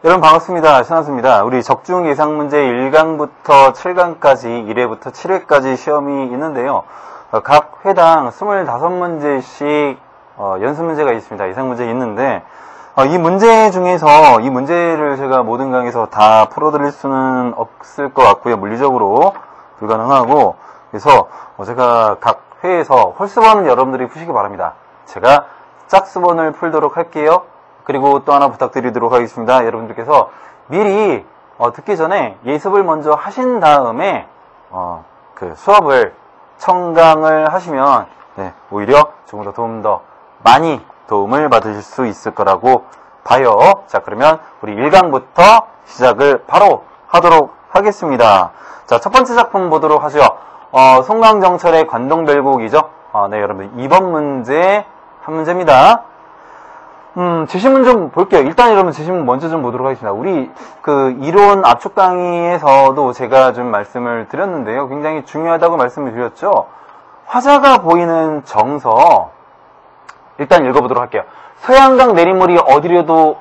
여러분 반갑습니다. 신한수입니다. 우리 적중 예상 문제 1강부터 7강까지 1회부터 7회까지 시험이 있는데요. 각 회당 25문제씩 연습 문제가 있습니다. 예상 문제 있는데 이 문제 중에서 이 문제를 제가 모든 강에서 다 풀어드릴 수는 없을 것 같고요. 물리적으로 불가능하고, 그래서 제가 각 회에서 홀수번은 여러분들이 푸시기 바랍니다. 제가 짝수번을 풀도록 할게요. 그리고 또 하나 부탁드리도록 하겠습니다. 여러분들께서 미리 듣기 전에 예습을 먼저 하신 다음에 그 수업을 청강을 하시면 오히려 조금 더 도움 더 많이 도움을 받으실 수 있을 거라고 봐요. 자, 그러면 우리 1강부터 시작을 바로 하도록 하겠습니다. 자, 첫 번째 작품 보도록 하죠. 송강정철의 관동별곡이죠. 네, 여러분 2번 문제 한 문제입니다. 지시문 좀 볼게요. 일단 여러분 지시문 먼저 좀 보도록 하겠습니다. 우리 그 이론 압축 강의에서도 제가 좀 말씀을 드렸는데요. 굉장히 중요하다고 말씀을 드렸죠. 화자가 보이는 정서 일단 읽어보도록 할게요. 서양강 내리물이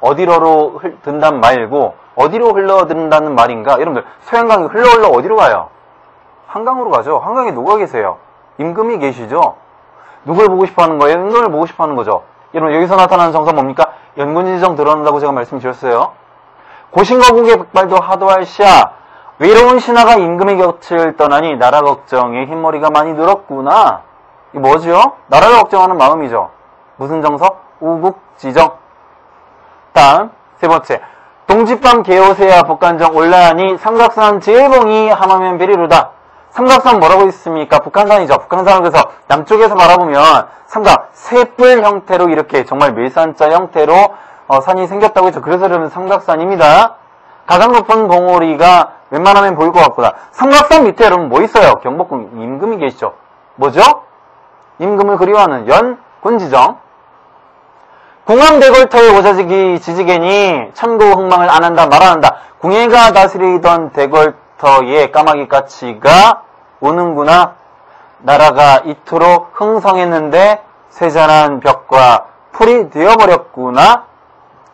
어디로로 든단 말고 어디로 흘러든다는 말인가? 여러분들 서양강이 흘러 어디로 가요? 한강으로 가죠. 한강에 누가 계세요? 임금이 계시죠. 누굴 보고 싶어하는 거예요? 임금을 보고 싶어하는 거죠. 여러분 여기서 나타나는 정서 뭡니까? 연군지정 드러난다고 제가 말씀드렸어요. 고신거국의 백발도 하도할 시야, 외로운 신하가 임금의 곁을 떠나니 나라 걱정에 흰머리가 많이 늘었구나. 이 뭐죠? 나라를 걱정하는 마음이죠. 무슨 정서? 우국지정. 다음 세 번째, 동짓밤 개오세야 북한정 올라하니 삼각산 제일봉이 함하면 비리루다. 삼각산 뭐라고 있습니까? 북한산이죠. 북한산을 그래서 남쪽에서 바라보면 삼각, 셋불 형태로 이렇게 정말 밀산자 형태로 산이 생겼다고 했죠. 그래서 여러분 삼각산입니다. 가장 높은 봉우리가 웬만하면 보일 것 같구나. 삼각산 밑에 여러분 뭐 있어요? 경복궁 임금이 계시죠. 뭐죠? 임금을 그리워하는 연군지정. 궁왕대궐터의 오자지기 지지개니 천고 흥망을 안 한다 말 안 한다. 궁예가 다스리던 대궐터의 까마귀 까치가 오는구나. 나라가 이토록 흥성했는데 쇠잔한 벽과 풀이 되어버렸구나.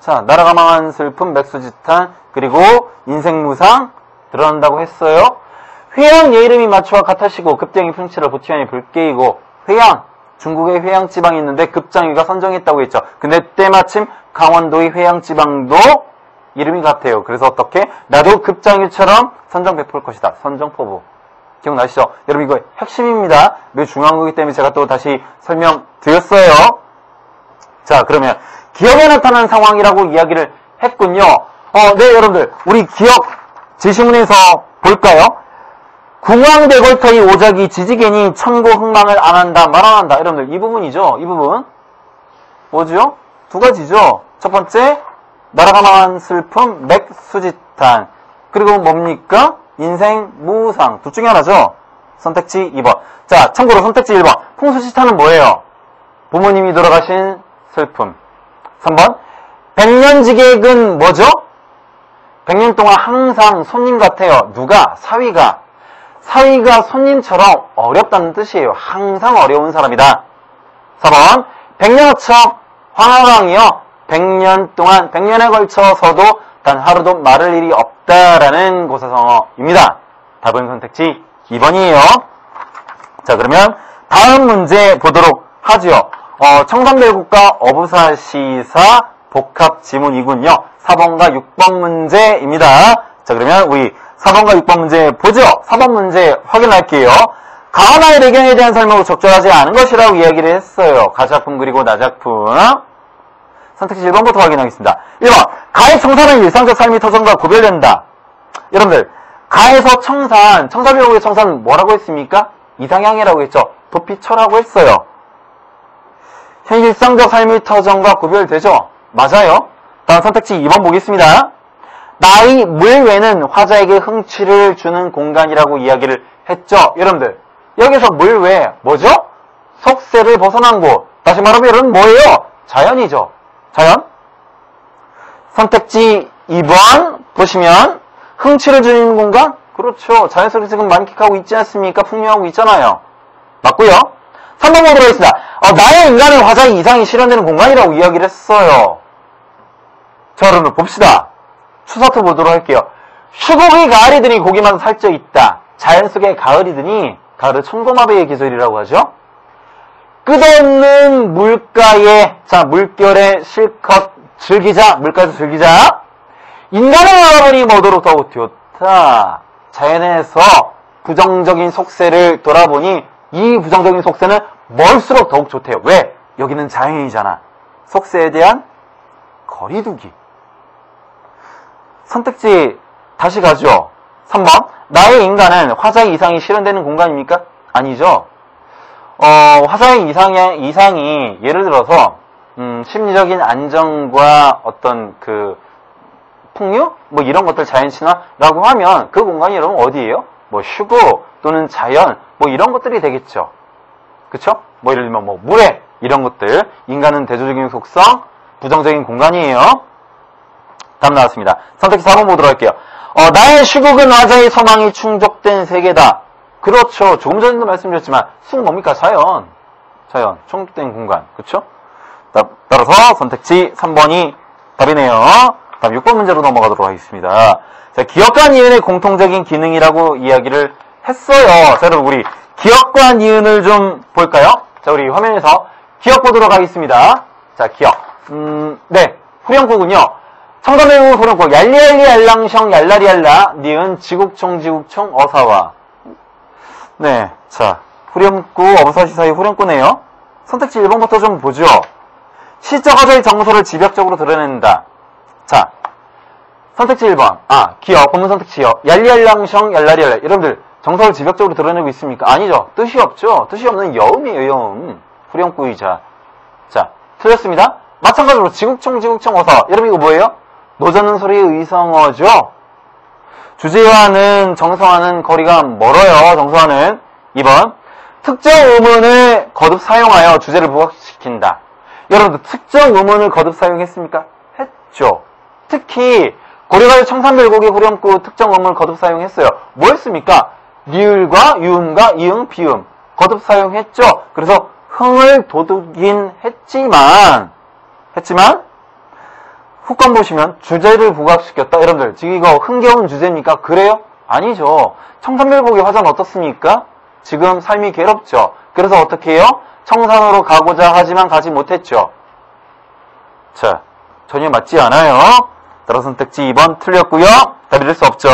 자, 나라가 망한 슬픔 맥수지탄 그리고 인생무상 드러난다고 했어요. 회양 예 이름이 맞춰와 같아시고 급쟁이 풍치를 보티하니 불깨이고. 회양, 중국의 회양지방이 있는데 급장이가 선정했다고 했죠. 근데 때마침 강원도의 회양지방도 이름이 같아요. 그래서 어떻게? 나도 급장이처럼 선정 베풀 것이다. 선정포부. 기억나시죠? 여러분 이거 핵심입니다. 매우 중요한 거기 때문에 제가 또 다시 설명드렸어요. 자, 그러면 기억에 나타나는 상황이라고 이야기를 했군요. 네, 여러분들 우리 기억 지시문에서 볼까요? 궁왕대궐터의 오자기 지지개니 천고 흥망을 안 한다 말 안 한다. 여러분들 이 부분이죠. 이 부분 뭐죠? 두 가지죠. 첫 번째, 나라가 망한 슬픔 맥수지탄. 그리고 뭡니까? 인생 무상. 둘 중에 하나죠. 선택지 2번. 자, 참고로 선택지 1번. 풍수지탄은 뭐예요? 부모님이 돌아가신 슬픔. 3번. 백년지객은 뭐죠? 100년 동안 항상 손님 같아요. 누가? 사위가. 사위가 손님처럼 어렵다는 뜻이에요. 항상 어려운 사람이다. 4번. 백년어척 황하강이요. 100년 동안 100년에 걸쳐서도 단 하루도 말할 일이 없다라는 고사성어입니다. 답은 선택지 2번이에요. 자, 그러면 다음 문제 보도록 하죠. 청산별국과 어부사시사 복합지문이군요. 4번과 6번 문제입니다. 자, 그러면 우리 4번과 6번 문제 보죠. 4번 문제 확인할게요. 가나의 배경에 대한 설명으로 적절하지 않은 것이라고 이야기를 했어요. 가작품 그리고 나작품. 선택지 1번부터 확인하겠습니다. 1번. 가의 청산은 일상적 삶이 터전과 구별된다. 여러분들, 가에서 청산, 청사별곡의 청산은 뭐라고 했습니까? 이상향이라고 했죠. 도피처라고 했어요. 현실상적 삶의 터전과 구별되죠? 맞아요. 다음 선택지 2번 보겠습니다. 나의 물외는 화자에게 흥취를 주는 공간이라고 이야기를 했죠. 여러분들, 여기서 물외, 뭐죠? 속세를 벗어난 곳. 다시 말하면 여러분 뭐예요? 자연이죠. 자연? 선택지 2번 보시면 흥취를 주는 공간? 그렇죠. 자연 속에서 지금 만끽하고 있지 않습니까? 풍요하고 있잖아요. 맞고요. 3번 보도록 하겠습니다. 나의 인간의 화자의 이상이 실현되는 공간이라고 이야기를 했어요. 자, 여러분 봅시다. 추사투 보도록 할게요. 슈고기 가을이더니 고기만 살쪄 있다. 자연 속의 가을이더니 가을을 천고마비의 계절이라고 하죠. 끝없는 물가에 자 물결에 실컷 즐기자. 물가에서 즐기자. 인간을 알아보니 뭐도록 더욱 좋다. 자연에서 부정적인 속세를 돌아보니 이 부정적인 속세는 멀수록 더욱 좋대요. 왜? 여기는 자연이잖아. 속세에 대한 거리두기. 선택지 다시 가죠. 3번. 나의 인간은 화자의 이상이 실현되는 공간입니까? 아니죠. 화자의 이상이 예를 들어서 심리적인 안정과 어떤 그 풍요? 뭐 이런 것들 자연친화라고 하면 그 공간이 여러분 어디예요? 뭐 휴고 또는 자연 뭐 이런 것들이 되겠죠. 그쵸? 뭐 예를 들면 뭐 물에 이런 것들. 인간은 대조적인 속성, 부정적인 공간이에요. 다음 나왔습니다. 선택지 4번 보도록 할게요. 나의 슈국은 화자의 소망이 충족된 세계다. 그렇죠. 조금 전에도 말씀드렸지만 쑥 뭡니까? 자연. 충족된 공간. 그쵸? 따라서 선택지 3번이 답이네요. 다음 6번 문제로 넘어가도록 하겠습니다. 자, 기억과 니은의 공통적인 기능이라고 이야기를 했어요. 자, 여러분 우리 기억과 니은을 좀 볼까요? 자, 우리 화면에서 기억 보도록 하겠습니다. 자, 기억. 네. 후렴구군요. 청담의 후렴구. 얄리얄리 얄랑셩 얄라리얄라 니은 지국총 어사와. 네. 자, 후렴구 어부사시 사이 후렴구네요. 선택지 1번부터 좀 보죠. 시적 화자의 정서를 집약적으로 드러낸다. 자, 선택지 1번. 기억. 본문 선택지요. 얄리얄랑셩 얄라리얄라. 여러분들 정서를 집약적으로 드러내고 있습니까? 아니죠. 뜻이 없죠. 뜻이 없는 여음이에요. 여음. 후렴구이자. 자, 틀렸습니다. 마찬가지로 지국총 어사. 여러분 이거 뭐예요? 노젓는 소리의 의성어죠. 주제와는 정서와는 거리가 멀어요. 정서와는. 2번. 특정 의문을 거듭 사용하여 주제를 부각시킨다. 여러분들 특정 의문을 거듭 사용했습니까? 했죠. 특히 고려가의 청산별곡의 후렴구 특정 의문을 거듭 사용했어요. 뭐 했습니까? 니을과 유음과 이응, 비음 거듭 사용했죠. 그래서 흥을 돋우긴 했지만 후권 보시면 주제를 부각시켰다. 여러분들 지금 이거 흥겨운 주제입니까? 그래요? 아니죠. 청산별곡의 화자는 어떻습니까? 지금 삶이 괴롭죠. 그래서 어떻게 해요? 청산으로 가고자 하지만 가지 못했죠. 자, 전혀 맞지 않아요. 따라서 선택지 2번 틀렸고요. 답이 될 수 없죠.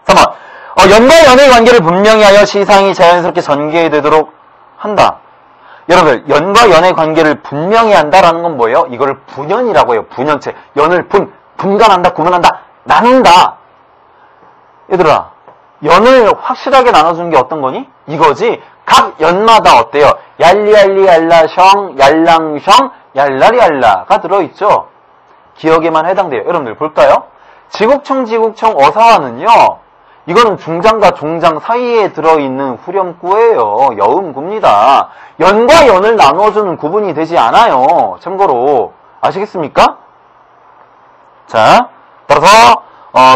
3번. 연과 연의 관계를 분명히 하여 시상이 자연스럽게 전개되도록 한다. 여러분들 연과 연의 관계를 분명히 한다라는 건 뭐예요? 이거를 분연이라고 해요. 분연체. 연을 분간한다, 구분한다, 나눈다. 얘들아, 연을 확실하게 나눠주는 게 어떤 거니? 이거지. 각 연마다 어때요? 얄리얄리 얄라셩 얄랑셩 얄라리얄라가 들어있죠. 기억에만 해당돼요. 여러분들 볼까요? 지국총 어사와는요. 이거는 중장과 종장 사이에 들어있는 후렴구예요. 여음구입니다. 연과 연을 나눠주는 구분이 되지 않아요. 참고로 아시겠습니까? 자, 따라서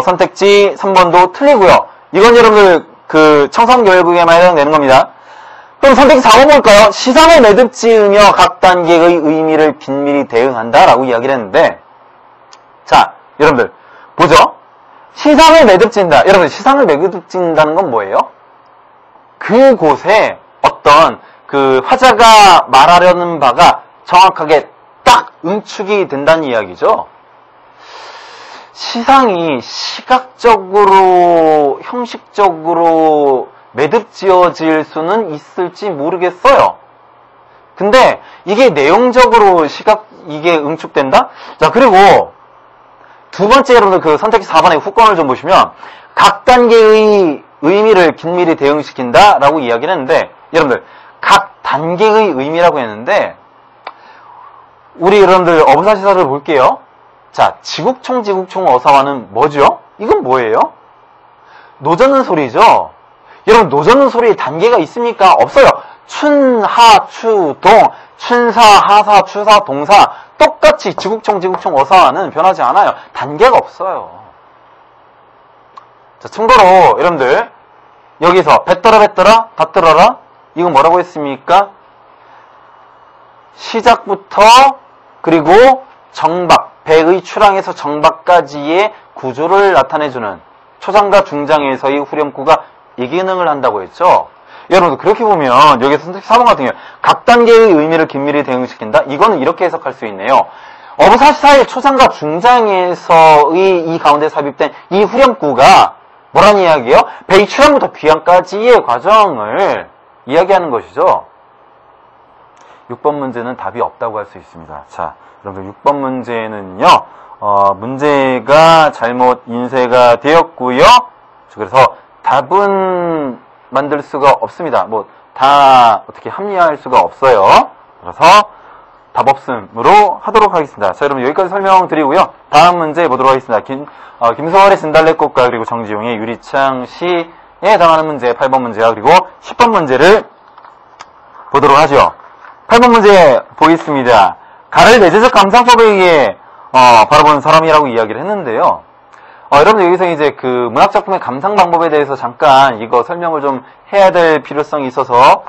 선택지 3번도 틀리고요. 이건 여러분들 그 청산교육에만 해당되는 겁니다. 그럼 선택지 4번 볼까요? 시상을 매듭 지으며 각 단계의 의미를 긴밀히 대응한다 라고 이야기를 했는데, 자, 여러분들 보죠. 시상을 매듭 짓는다. 여러분 시상을 매듭 짓는다는 건 뭐예요? 그곳에 어떤 그 화자가 말하려는 바가 정확하게 딱 응축이 된다는 이야기죠. 시상이 시각적으로 형식적으로 매듭 지어질 수는 있을지 모르겠어요. 근데 이게 내용적으로 이게 응축된다? 자, 그리고 두 번째 여러분들 그 선택지 4번의 후권을 좀 보시면 각 단계의 의미를 긴밀히 대응시킨다 라고 이야기를 했는데, 여러분들 각 단계의 의미라고 했는데 우리 여러분들 어부사시사를 볼게요. 자, 지국총 어사와는 뭐죠? 이건 뭐예요? 노젓는 소리죠. 여러분 노젓는 소리에 단계가 있습니까? 없어요. 춘, 하, 추, 동, 춘사, 하사, 추사, 동사 똑같이 지국총 어사와는 변하지 않아요. 단계가 없어요. 자, 참고로 여러분들 여기서 뱉더라 다 들어라 이거 뭐라고 했습니까? 시작부터 그리고 정박 배의 출항에서 정박까지의 구조를 나타내주는 초장과 중장에서의 후렴구가 이 기능을 한다고 했죠. 여러분들 그렇게 보면 여기서 선택지 4번 같은 경우 각 단계의 의미를 긴밀히 대응시킨다. 이거는 이렇게 해석할 수 있네요. 어부사시사의 초장과 중장에서의 이 가운데 삽입된 이 후렴구가 뭐라는 이야기예요? 배의 출항부터 귀향까지의 과정을 이야기하는 것이죠. 6번 문제는 답이 없다고 할 수 있습니다. 자, 여러분 6번 문제는요. 문제가 잘못 인쇄가 되었고요. 그래서 답은 만들 수가 없습니다. 뭐 다 어떻게 합리화할 수가 없어요. 그래서 답 없음으로 하도록 하겠습니다. 자, 여러분 여기까지 설명드리고요. 다음 문제 보도록 하겠습니다. 김소월의 진달래꽃과 그리고 정지용의 유리창 시에 해당하는 문제 8번 문제와 그리고 10번 문제를 보도록 하죠. 8번 문제 보겠습니다. 가를 내재적 감상법에 의해 바라보는 사람이라고 이야기를 했는데요. 여러분들 여기서 이제 그 문학작품의 감상 방법에 대해서 잠깐 이거 설명을 좀 해야 될 필요성이 있어서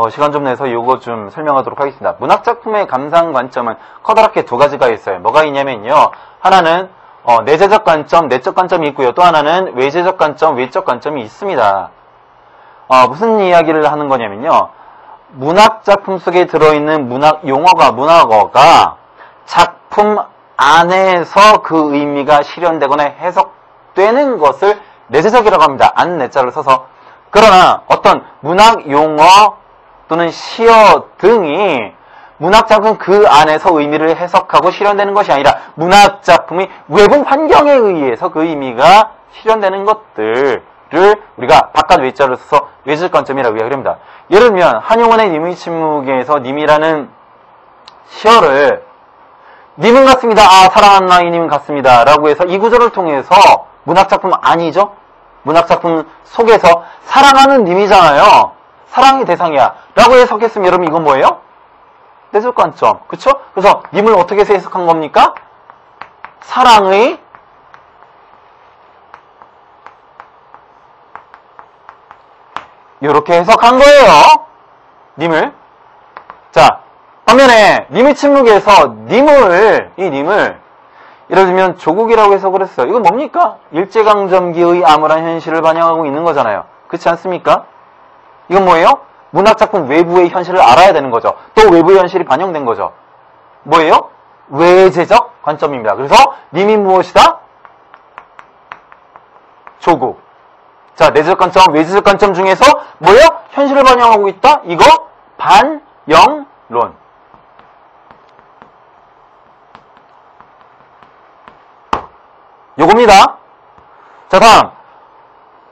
시간 좀 내서 이거 좀 설명하도록 하겠습니다. 문학작품의 감상 관점은 커다랗게 두 가지가 있어요. 뭐가 있냐면요. 하나는 내재적 관점, 내적 관점이 있고요. 또 하나는 외재적 관점, 외적 관점이 있습니다. 무슨 이야기를 하는 거냐면요. 문학작품 속에 들어있는 문학어가 작품 안에서 그 의미가 실현되거나 해석되는 것을 내재적이라고 합니다. 안 내자를 써서. 그러나 어떤 문학 용어 또는 시어 등이 문학작품 그 안에서 의미를 해석하고 실현되는 것이 아니라 문학작품이 외부 환경에 의해서 그 의미가 실현되는 것들을 우리가 바깥 외자를 써서 외적 관점이라고 이야기를 합니다. 예를 들면 한용운의 님의 침묵에서 님이라는 시어를 님은 같습니다. 사랑하는 나이님 같습니다. 라고 해서 이 구조를 통해서 문학작품 아니죠? 문학작품 속에서 사랑하는 님이잖아요. 사랑의 대상이야. 라고 해석했으면 여러분 이건 뭐예요? 내적 관점. 그쵸? 그래서 님을 어떻게 해석한 겁니까? 사랑의 이렇게 해석한 거예요. 님을. 자, 반면에 님의 침묵에서 님을 예를 들면 조국이라고 해석을 했어요. 이건 뭡니까? 일제강점기의 암울한 현실을 반영하고 있는 거잖아요. 그렇지 않습니까? 이건 뭐예요? 문학작품 외부의 현실을 알아야 되는 거죠. 또 외부의 현실이 반영된 거죠. 뭐예요? 외재적 관점입니다. 그래서 님이 무엇이다? 조국. 자, 내재적 관점, 외재적 관점 중에서 뭐예요? 현실을 반영하고 있다? 이거 반영론. 요겁니다. 자, 다음.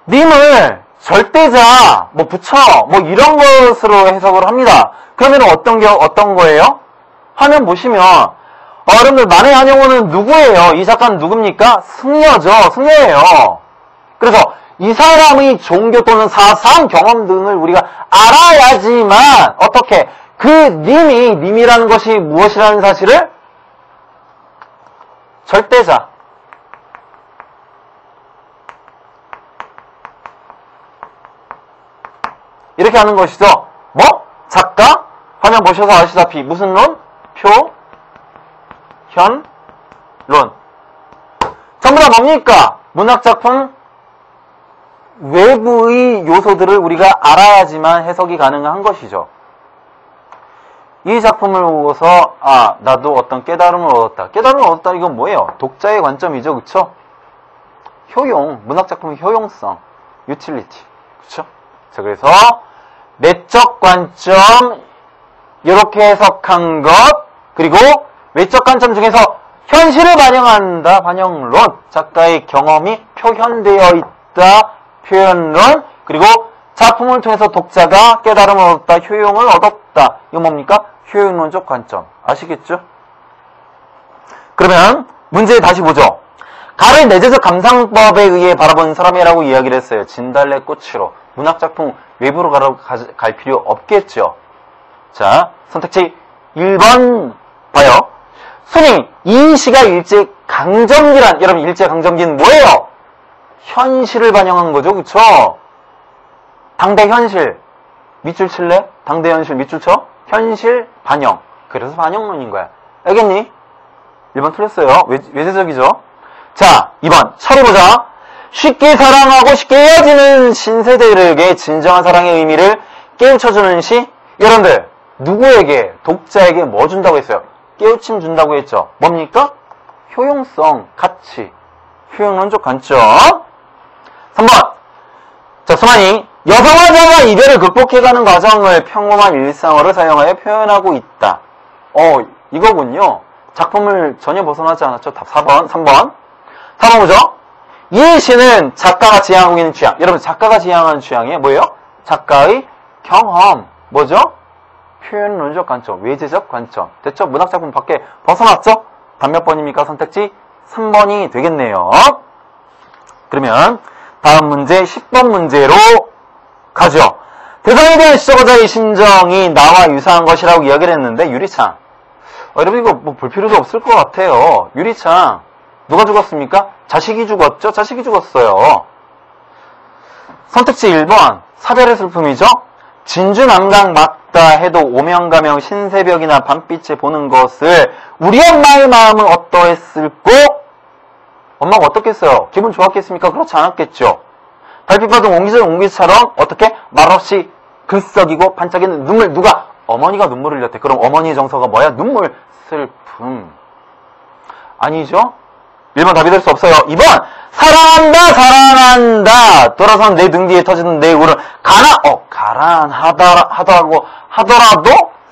님을 절대자, 부처, 이런 것으로 해석을 합니다. 그러면 어떤 거예요? 화면 보시면, 여러분들, 만해 한용운은 누구예요? 이 작가는 누굽니까? 승려죠. 승려예요. 그래서 이 사람의 종교 또는 사상, 경험 등을 우리가 알아야지만, 어떻게, 그 님이라는 것이 무엇이라는 사실을? 절대자. 이렇게 하는 것이죠. 작가? 화면 보셔서 아시다시피 무슨 론? 현, 론. 전부 다 뭡니까? 문학작품 외부의 요소들을 우리가 알아야지만 해석이 가능한 것이죠. 이 작품을 보고서 나도 어떤 깨달음을 얻었다. 깨달음을 얻었다 이건 뭐예요? 독자의 관점이죠. 그쵸? 효용, 문학작품의 효용성, 유틸리티. 그쵸? 자, 그래서 내적 관점 이렇게 해석한 것 그리고 외적 관점 중에서 현실을 반영한다. 반영론. 작가의 경험이 표현되어 있다. 표현론. 그리고 작품을 통해서 독자가 깨달음을 얻었다. 효용을 얻었다. 이건 뭡니까? 효용론적 관점. 아시겠죠? 그러면 문제 다시 보죠. 가를 내재적 감상법에 의해 바라보는 사람이라고 이야기를 했어요. 진달래꽃으로. 문학작품 외부로 갈 필요 없겠죠. 자, 선택지 1번 봐요. 순위, 이 시가 일제강점기란, 여러분 일제강점기는 뭐예요? 현실을 반영한 거죠. 그쵸? 당대 현실. 밑줄 칠래? 당대 현실 밑줄 쳐? 현실 반영. 그래서 반영론인 거야. 알겠니? 1번 틀렸어요. 외제적이죠. 자, 2번. 차려보자. 쉽게 사랑하고 쉽게 헤어지는 신세대들에게 진정한 사랑의 의미를 깨우쳐주는 시. 여러분들, 누구에게, 독자에게 뭐 준다고 했어요? 깨우침 준다고 했죠. 뭡니까? 효용성, 가치. 효용론적 관점. 3번. 자, 수만이 여성화자가 이별을 극복해가는 과정을 평범한 일상어를 사용하여 표현하고 있다. 이거군요. 작품을 전혀 벗어나지 않았죠. 답 4번, 3번. 4번 뭐죠? 이 시는 작가가 지향하고 있는 취향. 여러분, 작가가 지향하는 취향이 뭐예요? 작가의 경험. 뭐죠? 표현론적 관점, 외제적 관점. 됐죠? 문학작품 밖에 벗어났죠? 답 몇 번입니까? 선택지 3번이 되겠네요. 그러면 다음 문제 10번 문제로 가죠. 대상에 대한 시청자의 심정이 나와 유사한 것이라고 이야기를 했는데 유리창. 여러분 이거 뭐 볼 필요도 없을 것 같아요. 유리창. 누가 죽었습니까? 자식이 죽었죠? 자식이 죽었어요. 선택지 1번. 사별의 슬픔이죠? 진주 남강 맞다 해도 오명가명 신새벽이나 밤빛에 보는 것을 우리 엄마의 마음은 어떠했을꼬? 엄마가 어떻겠어요? 기분 좋았겠습니까? 그렇지 않았겠죠. 달빛 받은 옹기처럼 어떻게 말없이 글썩이고 반짝이는 눈물. 누가? 어머니가 눈물을 흘렸대. 그럼 어머니의 정서가 뭐야? 눈물, 슬픔. 아니죠? 1번 답이 될 수 없어요. 2번 사랑한다 돌아선 내 등 뒤에 터지는 내 울음. 가난하더라도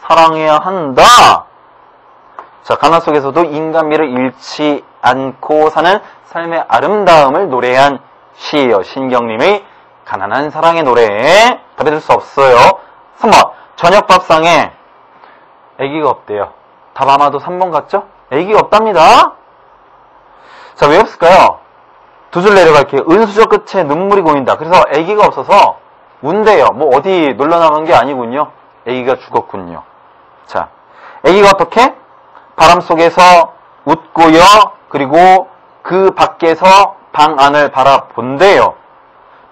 사랑해야 한다. 자, 가난 속에서도 인간미를 잃지 않고 사는 삶의 아름다움을 노래한 시예요. 신경님의 가난한 사랑의 노래. 답이 될 수 없어요. 3번 저녁 밥상에 아기가 없대요. 답 아마도 3번 같죠? 아기가 없답니다. 자, 왜 없을까요? 두 줄 내려갈게요. 은수저 끝에 눈물이 고인다. 그래서 아기가 없어서 운대요. 뭐 어디 놀러 나간 게 아니군요. 아기가 죽었군요. 자, 아기가 어떻게? 바람 속에서 웃고요. 그리고 그 밖에서 방 안을 바라본대요.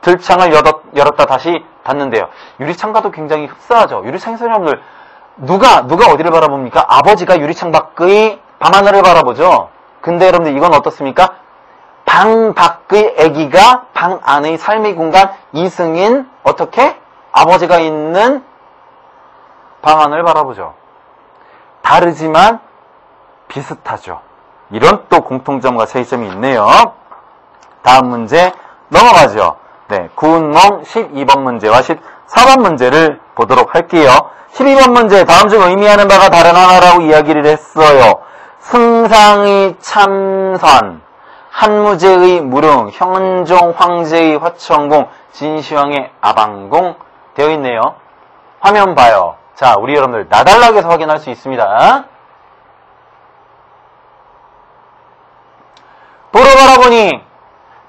들창을 열었다 다시 닫는데요. 유리창과도 굉장히 흡사하죠. 유리창에서 여러분들 누가 어디를 바라봅니까? 아버지가 유리창 밖의 밤하늘을 바라보죠. 근데 여러분들 이건 어떻습니까? 방 밖의 아기가 방 안의 삶의 공간 이승인 어떻게? 아버지가 있는 방 안을 바라보죠. 다르지만 비슷하죠. 이런 또 공통점과 차이점이 있네요. 다음 문제 넘어가죠. 네, 구운몽 12번 문제와 14번 문제를 보도록 할게요. 12번 문제, 다음 중 의미하는 바가 다른 하나라고 이야기를 했어요. 승상의 참선, 한무제의 무릉, 현종 황제의 화천공, 진시황의 아방공 되어 있네요. 화면 봐요. 자, 우리 여러분들 나달락에서 확인할 수 있습니다. 도로 바라보니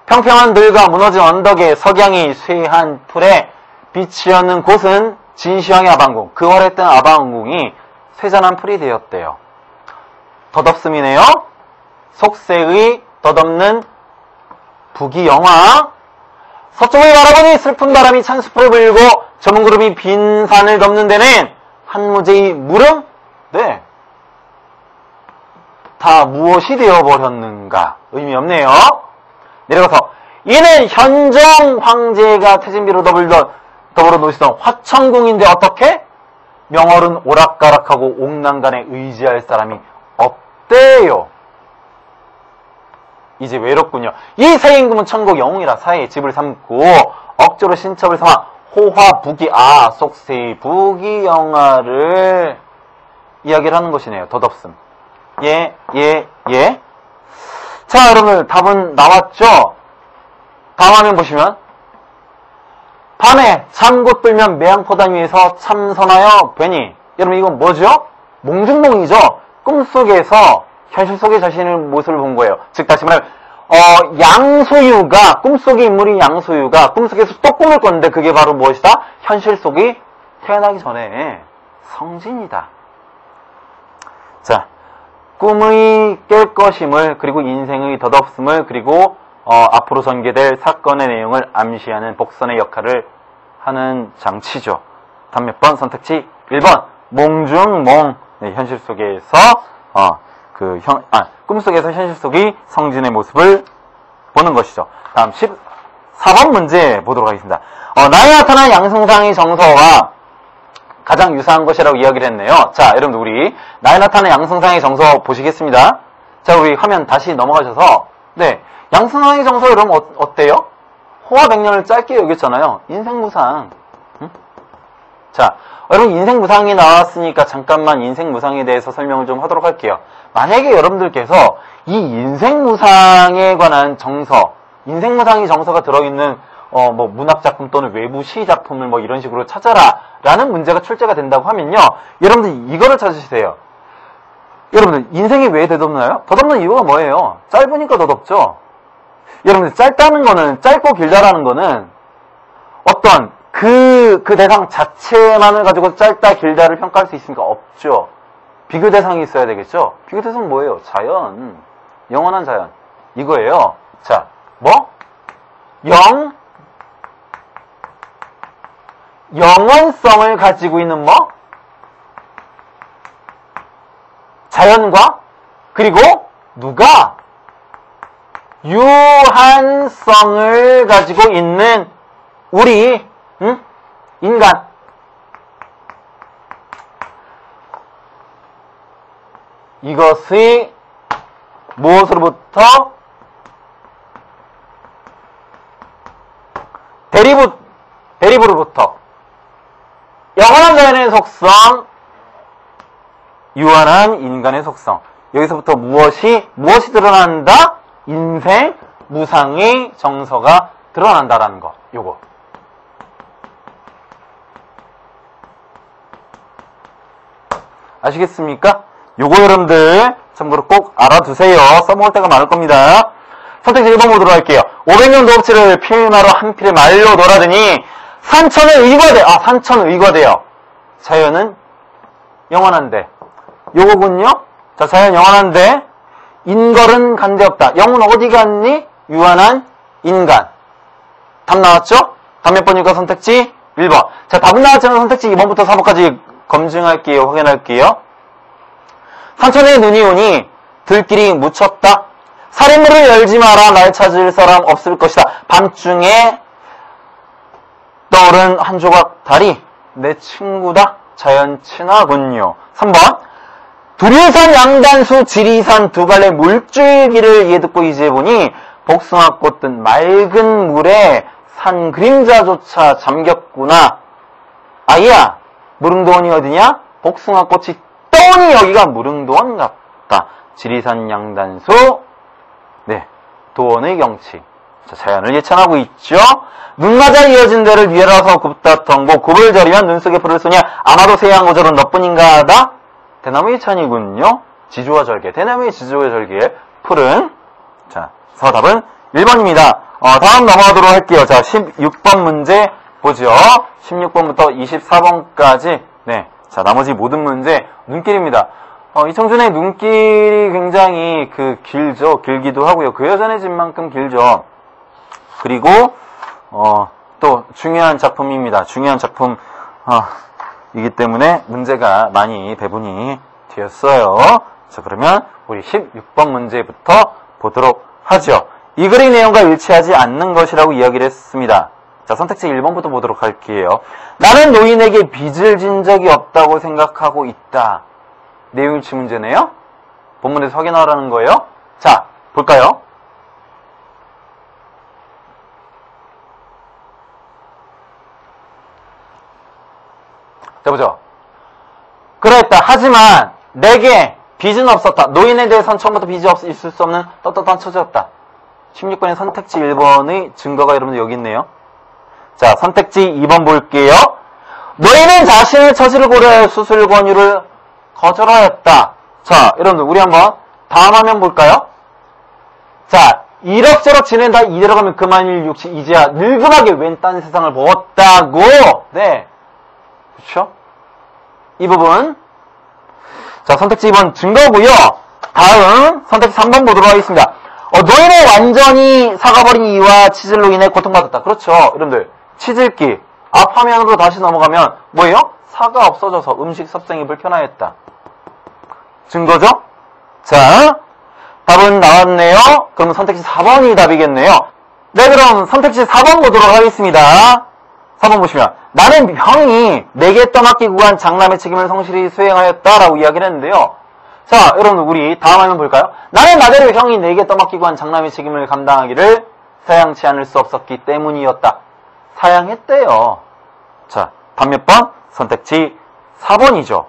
평평한 들과 무너진 언덕에 석양이 쇠한 풀에 빛이 없는 곳은 진시황의 아방궁. 그 활했던 아방궁이 쇠잔한 풀이 되었대요. 덧없음이네요. 속세의 덧없는 부귀영화. 서쪽을 바라보니 슬픈 바람이 찬숲을 불고 저문 구름이 빈 산을 덮는 데는 한무제의 무릉? 네. 다 무엇이 되어버렸는가? 의미 없네요. 내려가서 이는 현종 황제가 태진비로 더불어 놓으시던 화천궁인데 어떻게? 명월은 오락가락하고 옥난간에 의지할 사람이 없대요. 이제 외롭군요. 이 세임금은 천국 영웅이라 사이에 집을 삼고 억지로 신첩을 삼아 호화부기 속세의 부귀영화를 이야기를 하는 것이네요. 덧없음. 예. 자, 여러분 답은 나왔죠? 다음 화면 보시면 밤에 잠옷 들면 매양포단 위에서 참선하여 뵈니. 여러분 이건 뭐죠? 몽중몽이죠. 꿈속에서 현실 속의 자신의 모습을 본 거예요. 즉 다시 말하면 양소유가 꿈속의 인물인 양소유가 꿈속에서 또 꿈을 꿨는데 그게 바로 무엇이다? 현실 속이 태어나기 전에 성진이다. 자, 꿈의 깰 것임을 그리고 인생의 덧없음을 그리고 앞으로 전개될 사건의 내용을 암시하는 복선의 역할을 하는 장치죠. 다음 몇 번? 선택지 1번 몽중몽. 네, 현실 속에서 꿈속에서 현실 속의 성진의 모습을 보는 것이죠. 다음 14번 문제 보도록 하겠습니다. 나에 나타난 양승상의 정서와 가장 유사한 것이라고 이야기를 했네요. 자, 여러분들 우리 나에 나타난 양승상의 정서 보시겠습니다. 자, 우리 화면 다시 넘어가셔서 네, 양승상의 정서 여러분 어때요? 호화 백년을 짧게 여겼잖아요. 인생무상. 응? 자, 여러분 인생무상이 나왔으니까 잠깐만 인생무상에 대해서 설명을 좀 하도록 할게요. 만약에 여러분들께서 이 인생무상에 관한 정서, 인생무상의 정서가 들어있는 뭐 문학작품 또는 외부 시작품을 뭐 이런 식으로 찾아라 라는 문제가 출제가 된다고 하면요, 여러분들 이거를 찾으세요. 여러분들 인생이 왜 덧없나요? 덧없는 이유가 뭐예요? 짧으니까 덧없죠. 여러분들 짧다는 거는, 짧고 길다라는 거는 어떤 그 대상 자체만을 가지고 짧다 길다를 평가할 수 있습니까? 없죠. 비교 대상이 있어야 되겠죠. 비교 대상은 뭐예요? 자연, 영원한 자연 이거예요. 자, 뭐? 영원성을 가지고 있는 뭐? 자연과 그리고 누가? 유한성을 가지고 있는 우리 인간. 이것의 무엇으로부터? 대리부로부터 영원한 자연의 속성, 유한한 인간의 속성. 여기서부터 무엇이 드러난다? 인생, 무상의 정서가 드러난다라는 거. 요거. 아시겠습니까? 요거 여러분들 참고로 꼭 알아두세요. 써먹을 때가 많을 겁니다. 선택지 1번 보도록 할게요. 500년 도읍지를 필마로 한 필의 말로 놀아드니 산천을 의거되, 산천을 의거되어 자연은 영원한데, 요거군요. 자, 자연 영원한데 인걸은 간대없다. 영은 어디 갔니? 유한한 인간. 답 나왔죠? 답 몇 번일까? 선택지 1번. 자, 답은 나왔잖아요. 선택지 2번부터 4번까지 검증할게요. 확인할게요. 산천에 눈이 오니 들길이 묻혔다. 살인물을 열지 마라. 날 찾을 사람 없을 것이다. 밤중에 떠오른 한 조각 다리. 내 친구다. 자연 친하군요. 3번. 두류산 양단수 지리산 두 갈래 물줄기를 예듣고 이제 보니 복숭아꽃 든 맑은 물에 산 그림자조차 잠겼구나. 아이야, 무릉도원이 어디냐? 복숭아꽃이 떠오니 여기가 무릉도원 같다. 지리산 양단수, 네, 도원의 경치. 자, 자연을 예찬하고 있죠. 눈가자 이어진 데를 위에라서 굽다 텅고 굽을 저리면 눈 속에 불을 쏘냐. 아마도 새양 고절은 너뿐인가 하다. 대나무의 찬이군요. 지조와 절개. 대나무의 지조와 절개에 풀은. 자, 답은 1번입니다. 다음 넘어가도록 할게요. 자, 16번 문제 보죠. 16번부터 24번까지. 네. 자, 나머지 모든 문제 눈길입니다. 이청준의 눈길이 굉장히 길죠. 길기도 하고요. 그 여전의 집만큼 길죠. 그리고, 또 중요한 작품입니다. 중요한 작품, 이기 때문에 문제가 많이 배분이 되었어요. 자, 그러면 우리 16번 문제부터 보도록 하죠. 이 글의 내용과 일치하지 않는 것이라고 이야기를 했습니다. 자, 선택지 1번부터 보도록 할게요. 나는 노인에게 빚을 진 적이 없다고 생각하고 있다. 내용일치 문제네요. 본문에서 확인하라는 거예요. 자, 볼까요? 자, 보죠. 그랬다. 하지만 내게 빚은 없었다. 노인에 대해서는 처음부터 빚이 있을 수 없는 떳떳한 처지였다. 16번의 선택지 1번의 증거가 여러분들 여기 있네요. 자, 선택지 2번 볼게요. 노인은 자신의 처지를 고려하여 수술 권유를 거절하였다. 자, 여러분들 우리 한번 다음 화면 볼까요? 자, 이럭저럭 지낸다. 이대로 가면 그만일 육시 이제야 늙음하게 웬 딴 세상을 보았다고. 네, 그렇죠? 이 부분. 자, 선택지 2번 증거고요. 다음 선택지 3번 보도록 하겠습니다. 노인은 완전히 사가버린 이와 치질로 인해 고통받았다. 그렇죠. 여러분들 치질기. 앞 화면으로 다시 넘어가면 뭐예요? 사가 없어져서 음식 섭생이 불편하였다. 증거죠? 자, 답은 나왔네요. 그럼 선택지 4번이 답이겠네요. 네, 그럼 선택지 4번 보도록 하겠습니다. 4번 보시면 나는 형이 내게 떠맡기고 간 장남의 책임을 성실히 수행하였다라고 이야기를 했는데요. 자, 여러분 우리 다음 화면 볼까요? 나는 나대로 형이 내게 떠맡기고 한 장남의 책임을 감당하기를 사양치 않을 수 없었기 때문이었다. 사양했대요. 자, 답 몇 번? 선택지 4번이죠.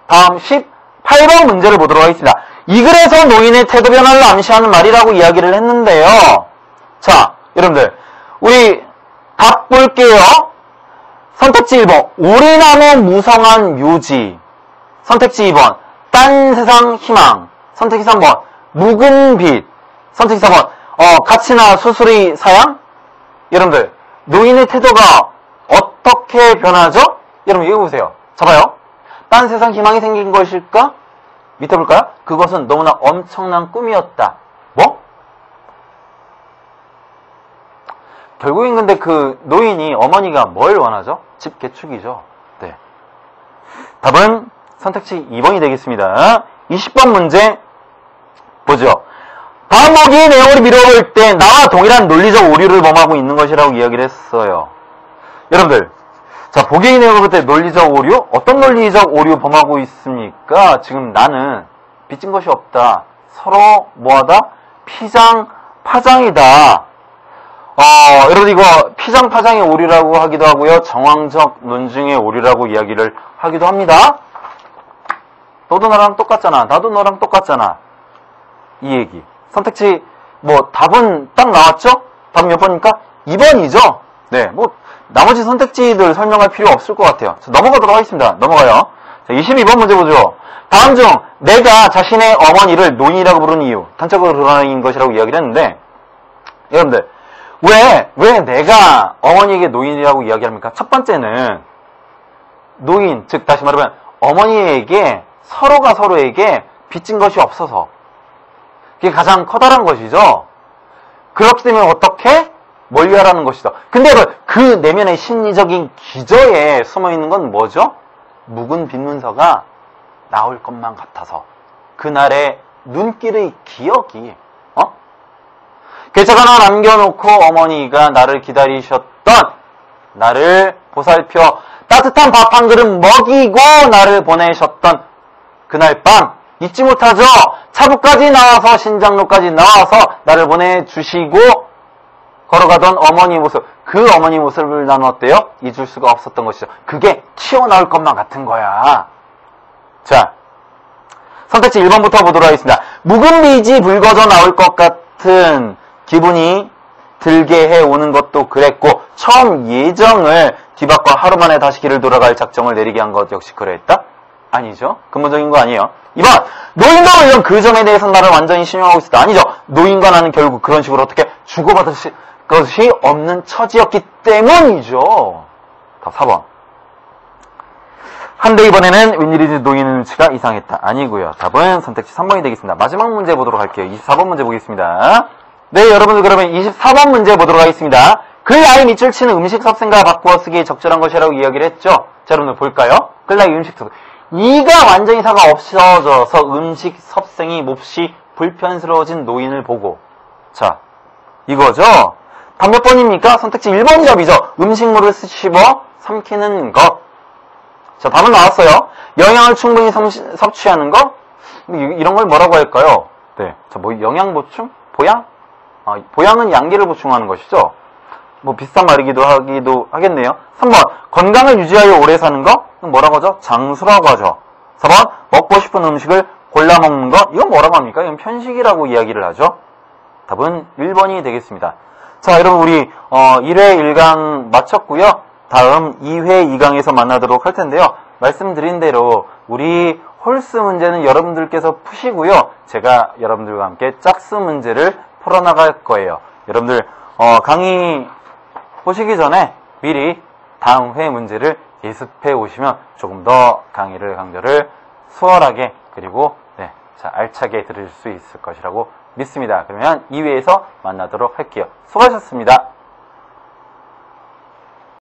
다음 18번 문제를 보도록 하겠습니다. 이 글에서 노인의 태도 변화를 암시하는 말이라고 이야기를 했는데요. 자, 여러분들 우리 답 볼게요. 선택지 1번 오리나무 무성한 묘지. 선택지 2번 딴 세상 희망. 선택지 3번 묵은 빛. 선택지 4번 가치나 수수리 사양. 여러분들 노인의 태도가 어떻게 변하죠? 여러분 이거 보세요. 잡아요. 딴 세상 희망이 생긴 것일까? 밑에 볼까요? 그것은 너무나 엄청난 꿈이었다. 뭐? 결국엔 근데 그 노인이 어머니가 뭘 원하죠? 집 개축이죠. 네. 답은 선택지 2번이 되겠습니다. 20번 문제 보죠. 다음 보기의 내용을 미뤄볼 때 나와 동일한 논리적 오류를 범하고 있는 것이라고 이야기를 했어요. 여러분들, 자, 보기의 내용을 볼 때 논리적 오류? 어떤 논리적 오류 범하고 있습니까? 지금 나는 빚진 것이 없다. 서로 뭐하다? 피장, 파장이다. 여러분 이거 피장, 파장의 오류라고 하기도 하고요. 정황적 논증의 오류라고 이야기를 하기도 합니다. 너도 나랑 똑같잖아. 나도 너랑 똑같잖아. 이 얘기. 선택지, 답은 딱 나왔죠? 답 몇 번입니까? 2번이죠? 네, 나머지 선택지들 설명할 필요 없을 것 같아요. 자, 넘어가도록 하겠습니다. 넘어가요. 자, 22번 문제 보죠. 다음 중 내가 자신의 어머니를 노인이라고 부르는 이유, 단적으로 드러나는 것이라고 이야기를 했는데, 여러분들, 왜 내가 어머니에게 노인이라고 이야기합니까? 첫 번째는, 노인, 즉, 다시 말하면, 어머니에게, 서로가 서로에게 빚진 것이 없어서, 그게 가장 커다란 것이죠. 그렇기 때문에 어떻게? 멀리하라는 것이다. 근데 그 내면의 심리적인 기저에 숨어있는 건 뭐죠? 묵은 빈문서가 나올 것만 같아서 그날의 눈길의 기억이 괴책 하나 남겨놓고 어머니가 나를 기다리셨던, 나를 보살펴 따뜻한 밥 한 그릇 먹이고 나를 보내셨던 그날 밤 잊지 못하죠. 차부까지 나와서 신장로까지 나와서 나를 보내주시고 걸어가던 어머니 모습, 그 어머니 모습을 나는 어때요? 잊을 수가 없었던 것이죠. 그게 튀어나올 것만 같은 거야. 자, 선택지 1번부터 보도록 하겠습니다. 묵은 빛이 붉어져 나올 것 같은 기분이 들게 해오는 것도 그랬고, 처음 예정을 뒤바꿔 하루 만에 다시 길을 돌아갈 작정을 내리게 한 것 역시 그랬다? 아니죠. 근본적인 거 아니에요. 2번, 노인과 물론 그 점에 대해서 나를 완전히 신용하고 있었다. 아니죠. 노인과 나는 결국 그런 식으로 어떻게 주고받을 것이 없는 처지였기 때문이죠. 답 4번. 한데 이번에는 웬일인지 노인의 눈치가 이상했다. 아니고요. 답은 선택지 3번이 되겠습니다. 마지막 문제 보도록 할게요. 24번 문제 보겠습니다. 네, 여러분들 그러면 24번 문제 보도록 하겠습니다. 글라이 밑줄 치는 음식 섭생과 바꾸어 쓰기에 적절한 것이라고 이야기를 했죠. 자, 여러분들 볼까요? 글라이 음식 섭생. 이가 완전히 사가 없어져서 음식 섭생이 몹시 불편스러워진 노인을 보고. 자, 이거죠? 답 몇 번입니까? 선택지 1번이 답이죠. 음식물을 씹어 삼키는 것. 자, 답은 나왔어요. 영양을 충분히 섭취하는 것? 이런 걸 뭐라고 할까요? 네. 자, 영양 보충? 보양? 보양은 양기를 보충하는 것이죠. 비슷한 말이기도 하겠네요. 3번, 건강을 유지하여 오래 사는 거? 뭐라고 하죠? 장수라고 하죠. 4번, 먹고 싶은 음식을 골라 먹는 거? 이건 뭐라고 합니까? 이건 편식이라고 이야기를 하죠. 답은 1번이 되겠습니다. 자, 여러분, 우리, 1회 1강 마쳤고요. 다음 2회 2강에서 만나도록 할 텐데요. 말씀드린 대로, 우리 홀수 문제는 여러분들께서 푸시고요. 제가 여러분들과 함께 짝수 문제를 풀어나갈 거예요. 여러분들, 강의 보시기 전에 미리 다음 회 문제를 예습해 오시면 조금 더 강좌를 수월하게 그리고 알차게 들을 수 있을 것이라고 믿습니다. 그러면 2회에서 만나도록 할게요. 수고하셨습니다.